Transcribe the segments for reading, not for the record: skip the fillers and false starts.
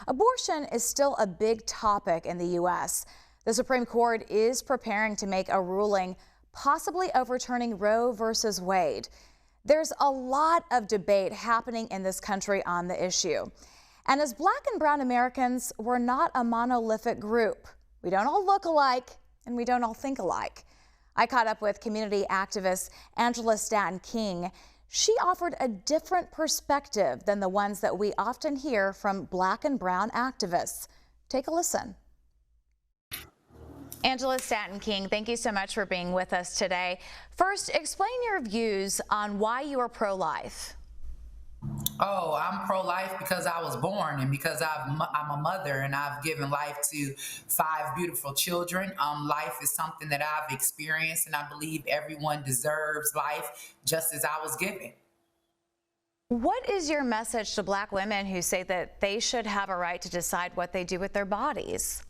Abortion is still a big topic in the U.S. The Supreme Court is preparing to make a ruling possibly overturning Roe versus Wade. There's a lot of debate happening in this country on the issue. And as Black and brown Americans, we're not a monolithic group. We don't all look alike and we don't all think alike. I caught up with community activist Angela Stanton-King. She offered a different perspective than the ones that we often hear from Black and brown activists. Take a listen. Angela Stanton-King, thank you so much for being with us today. First, explain your views on why you are pro-life. Oh, I'm pro-life because I was born and because I'm a mother and I've given life to 5 beautiful children. Life is something that I've experienced, and I believe everyone deserves life just as I was given. What is your message to Black women who say that they should have a right to decide what they do with their bodies?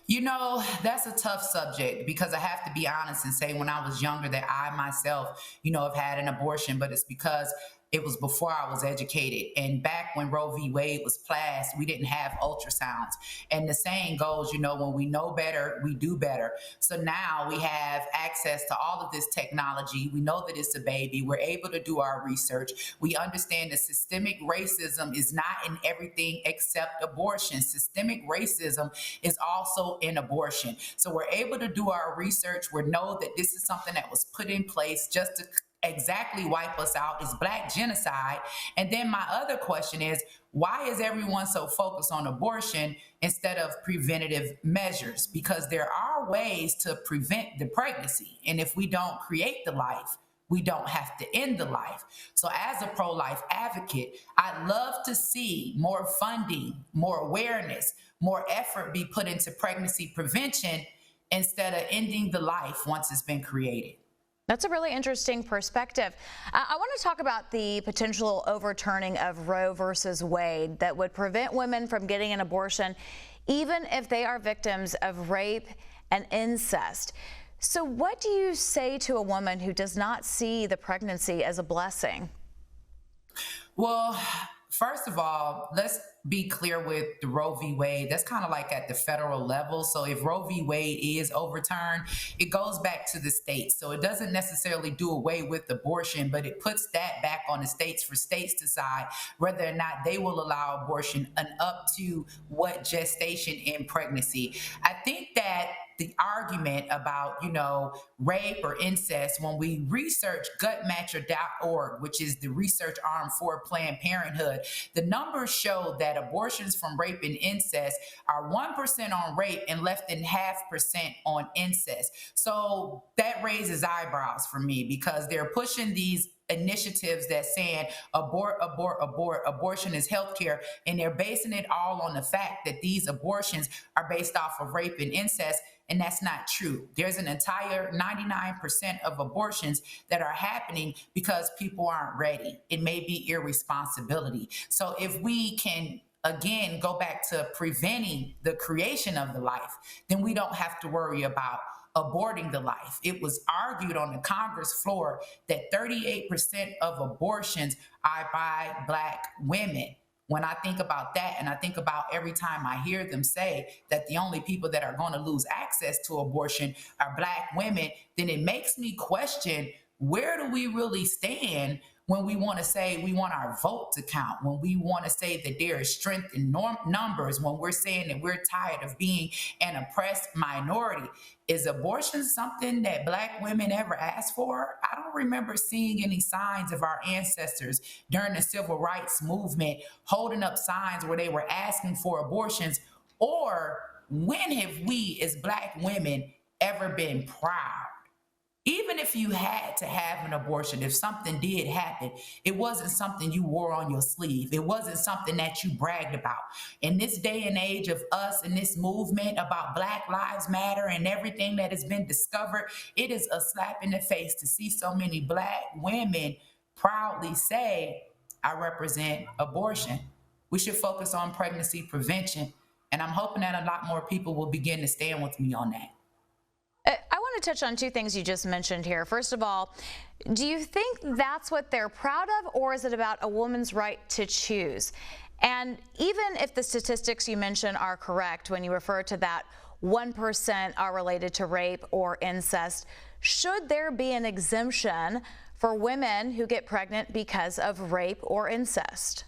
You know, that's a tough subject because I have to be honest and say when I was younger that I myself, have had an abortion, but it's because it was before I was educated. And back when Roe v. Wade was passed, we didn't have ultrasounds. And the saying goes, when we know better, we do better. So now we have access to all of this technology. We know that it's a baby. We're able to do our research. We understand that systemic racism is not in everything except abortion. Systemic racism is also in abortion. So we're able to do our research. We know that this is something that was put in place just to exactly wipe us out. Is Black genocide. And then my other question is, why is everyone so focused on abortion instead of preventative measures? Because there are ways to prevent the pregnancy. And if we don't create the life, we don't have to end the life. So as a pro-life advocate, I'd love to see more funding, more awareness, more effort be put into pregnancy prevention instead of ending the life once it's been created. That's a really interesting perspective. I want to talk about the potential overturning of Roe versus Wade that would prevent women from getting an abortion, even if they are victims of rape and incest. So what do you say to a woman who does not see the pregnancy as a blessing? Well, first of all, let's be clear with the Roe v. Wade. That's kind of like at the federal level. So if Roe v. Wade is overturned, it goes back to the states. So it doesn't necessarily do away with abortion, but it puts that back on the states for states to decide whether or not they will allow abortion and up to what gestation in pregnancy. I think that the argument about, rape or incest, when we research gutmatcher.org, which is the research arm for Planned Parenthood, the numbers show that abortions from rape and incest are 1% on rape and less than 0.5% on incest. So that raises eyebrows for me because they're pushing these initiatives that saying abort, abort, abort, abortion is healthcare, and they're basing it all on the fact that these abortions are based off of rape and incest, and that's not true. There's an entire 99% of abortions that are happening because people aren't ready. It may be irresponsibility. So if we can again go back to preventing the creation of the life, then we don't have to worry about aborting the life. It was argued on the Congress floor that 38% of abortions are by Black women. When I think about that, and I think about every time I hear them say that the only people that are going to lose access to abortion are Black women, then it makes me question, where do we really stand when we want to say we want our vote to count, when we want to say that there is strength in numbers, when we're saying that we're tired of being an oppressed minority? Is abortion something that Black women ever asked for? I don't remember seeing any signs of our ancestors during the civil rights movement holding up signs where they were asking for abortions. Or when have we as Black women ever been proud? Even if you had to have an abortion, if something did happen, it wasn't something you wore on your sleeve. It wasn't something that you bragged about. In this day and age of us and this movement about Black Lives Matter and everything that has been discovered, it is a slap in the face to see so many Black women proudly say, I represent abortion. We should focus on pregnancy prevention. And I'm hoping that a lot more people will begin to stand with me on that. I want to touch on 2 things you just mentioned here. First of all, do you think that's what they're proud of, or is it about a woman's right to choose? And even if the statistics you mentioned are correct, when you refer to that 1% are related to rape or incest, should there be an exemption for women who get pregnant because of rape or incest?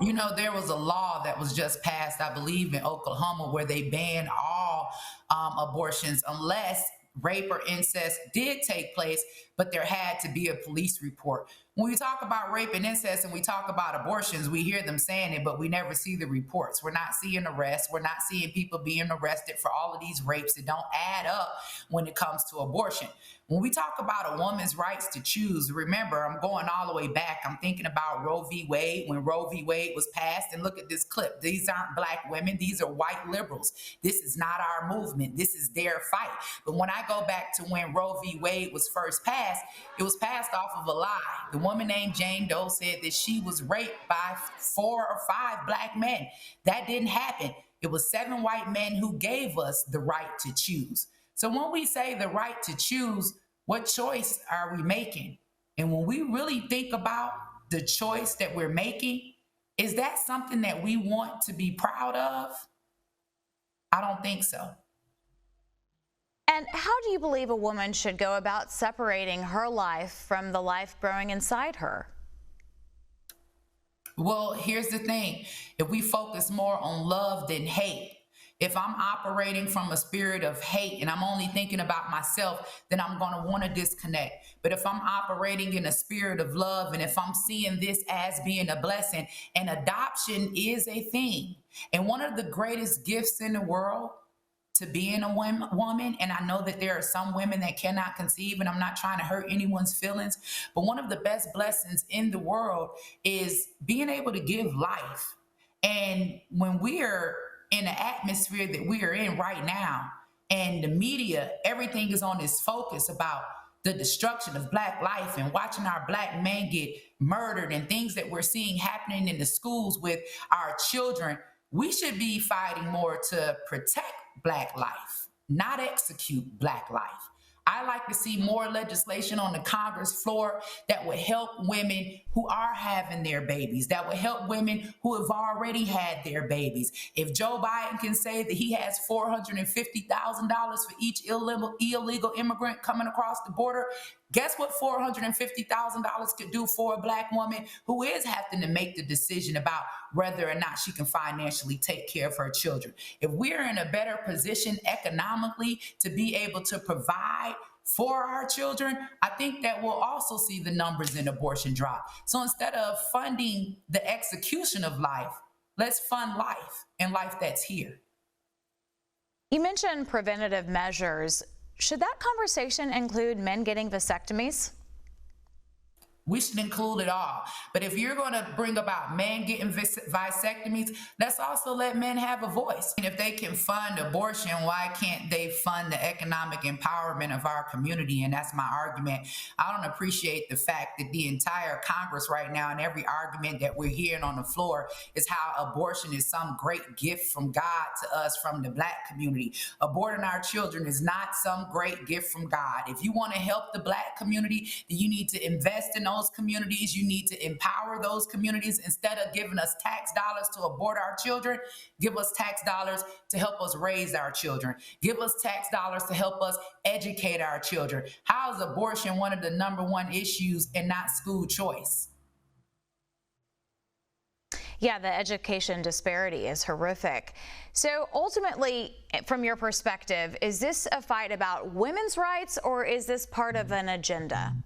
You know, there was a law that was just passed, I believe, in Oklahoma, where they banned all abortions unless rape or incest did take place, but there had to be a police report. When we talk about rape and incest and we talk about abortions, we hear them saying it, but we never see the reports. We're not seeing arrests. We're not seeing people being arrested for all of these rapes that don't add up when it comes to abortion. When we talk about a woman's rights to choose, remember, I'm going all the way back. I'm thinking about Roe v. Wade, when Roe v. Wade was passed. And look at this clip. These aren't black women. These are white liberals. This is not our movement. This is their fight. But when I go back to when Roe v. Wade was first passed, it was passed off of a lie. The woman named Jane Doe said that she was raped by 4 or 5 black men. That didn't happen. It was 7 white men who gave us the right to choose. So when we say the right to choose, what choice are we making? And when we really think about the choice that we're making, is that something that we want to be proud of? I don't think so. And how do you believe a woman should go about separating her life from the life growing inside her? Well, here's the thing. If we focus more on love than hate, if I'm operating from a spirit of hate and I'm only thinking about myself, then I'm going to want to disconnect. But if I'm operating in a spirit of love, and if I'm seeing this as being a blessing, and adoption is a thing, and one of the greatest gifts in the world to being a woman, and I know that there are some women that cannot conceive, and I'm not trying to hurt anyone's feelings, but one of the best blessings in the world is being able to give life. And when we're in the atmosphere that we are in right now, and the media, everything is on this focus about the destruction of black life and watching our black men get murdered and things that we're seeing happening in the schools with our children, we should be fighting more to protect black life, not execute black life. I like to see more legislation on the Congress floor that would help women who are having their babies, that would help women who have already had their babies. If Joe Biden can say that he has $450,000 for each illegal immigrant coming across the border, guess what $450,000 could do for a black woman who is having to make the decision about whether or not she can financially take care of her children? If we're in a better position economically to be able to provide for our children, I think that we'll also see the numbers in abortion drop. So instead of funding the execution of life, let's fund life and life that's here. You mentioned preventative measures. Should that conversation include men getting vasectomies? We should include it all. But if you're going to bring about men getting vasectomies, let's also let men have a voice. And if they can fund abortion, why can't they fund the economic empowerment of our community? And that's my argument. I don't appreciate the fact that the entire Congress right now, and every argument that we're hearing on the floor, is how abortion is some great gift from God to us from the black community. Aborting our children is not some great gift from God. If you want to help the black community, then you need to invest in those communities. You need to empower those communities. Instead of giving us tax dollars to abort our children, give us tax dollars to help us raise our children. Give us tax dollars to help us educate our children. How is abortion one of the #1 issues and not school choice? Yeah, the education disparity is horrific. So ultimately, from your perspective, is this a fight about women's rights, or is this part of an agenda?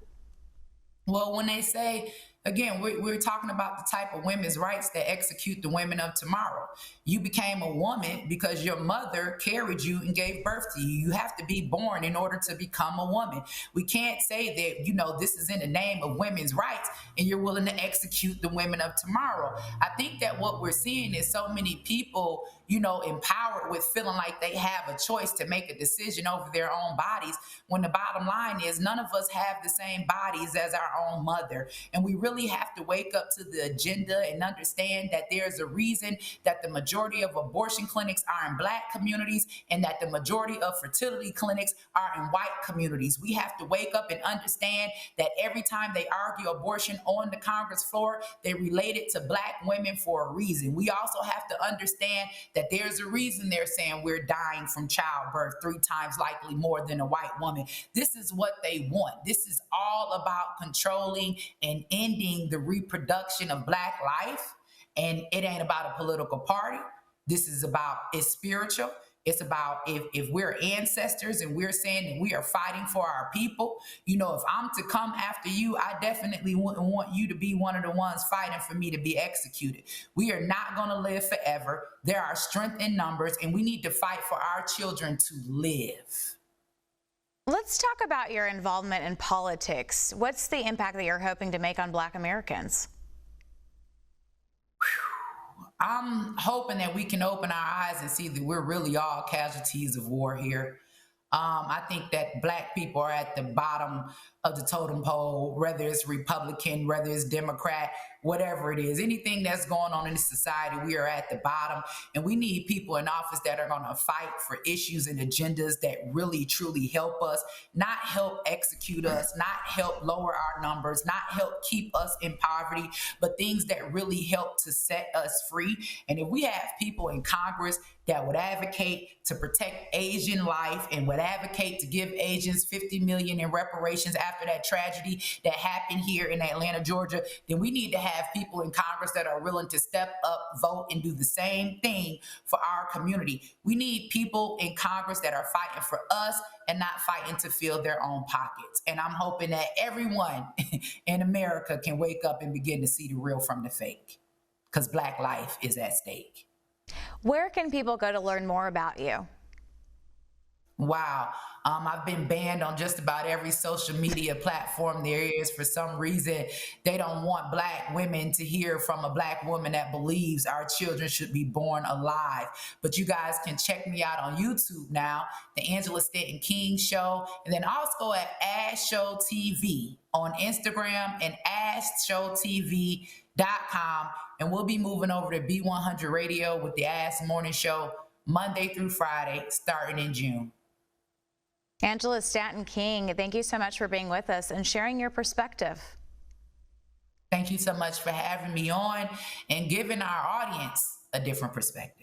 Well, when they say, again, we're talking about the type of women's rights that execute the women of tomorrow. You became a woman because your mother carried you and gave birth to you. You have to be born in order to become a woman. We can't say that, this is in the name of women's rights and you're willing to execute the women of tomorrow. I think that what we're seeing is so many people, empowered with feeling like they have a choice to make a decision over their own bodies, when the bottom line is none of us have the same bodies as our own mother. And we really have to wake up to the agenda and understand that there's a reason that the majority of abortion clinics are in Black communities and that the majority of fertility clinics are in white communities. We have to wake up and understand that every time they argue abortion on the Congress floor, they relate it to Black women for a reason. We also have to understand that there's a reason they're saying we're dying from childbirth 3 times likely more than a white woman. This is what they want. This is all about controlling and ending the reproduction of Black life. And it ain't about a political party. This is about, it's spiritual. It's about if we're ancestors and we're saying that we are fighting for our people, if I'm to come after you, I definitely wouldn't want you to be one of the ones fighting for me to be executed. We are not going to live forever. There are strength in numbers, and we need to fight for our children to live. Let's talk about your involvement in politics. What's the impact that you're hoping to make on Black Americans? I'm hoping that we can open our eyes and see that we're really all casualties of war here. I think that Black people are at the bottom of the totem pole, whether it's Republican, whether it's Democrat, whatever it is. Anything that's going on in this society, we are at the bottom. And we need people in office that are going to fight for issues and agendas that really, truly help us, not help execute us, not help lower our numbers, not help keep us in poverty, but things that really help to set us free. And if we have people in Congress that would advocate to protect Asian life and would advocate to give Asians $50 million in reparations after that tragedy that happened here in Atlanta, Georgia, then we need to have people in Congress that are willing to step up, vote, and do the same thing for our community. We need people in Congress that are fighting for us and not fighting to fill their own pockets. And I'm hoping that everyone in America can wake up and begin to see the real from the fake, because Black life is at stake. Where can people go to learn more about you? Wow. I've been banned on just about every social media platform there is. For some reason, they don't want Black women to hear from a Black woman that believes our children should be born alive. But you guys can check me out on YouTube now, the Angela Stanton-King Show, and then also at Ash Show TV on Instagram and AshShowTV.com. And we'll be moving over to B100 Radio with the Ask Morning Show Monday through Friday, starting in June. Angela Stanton-King, thank you so much for being with us and sharing your perspective. Thank you so much for having me on and giving our audience a different perspective.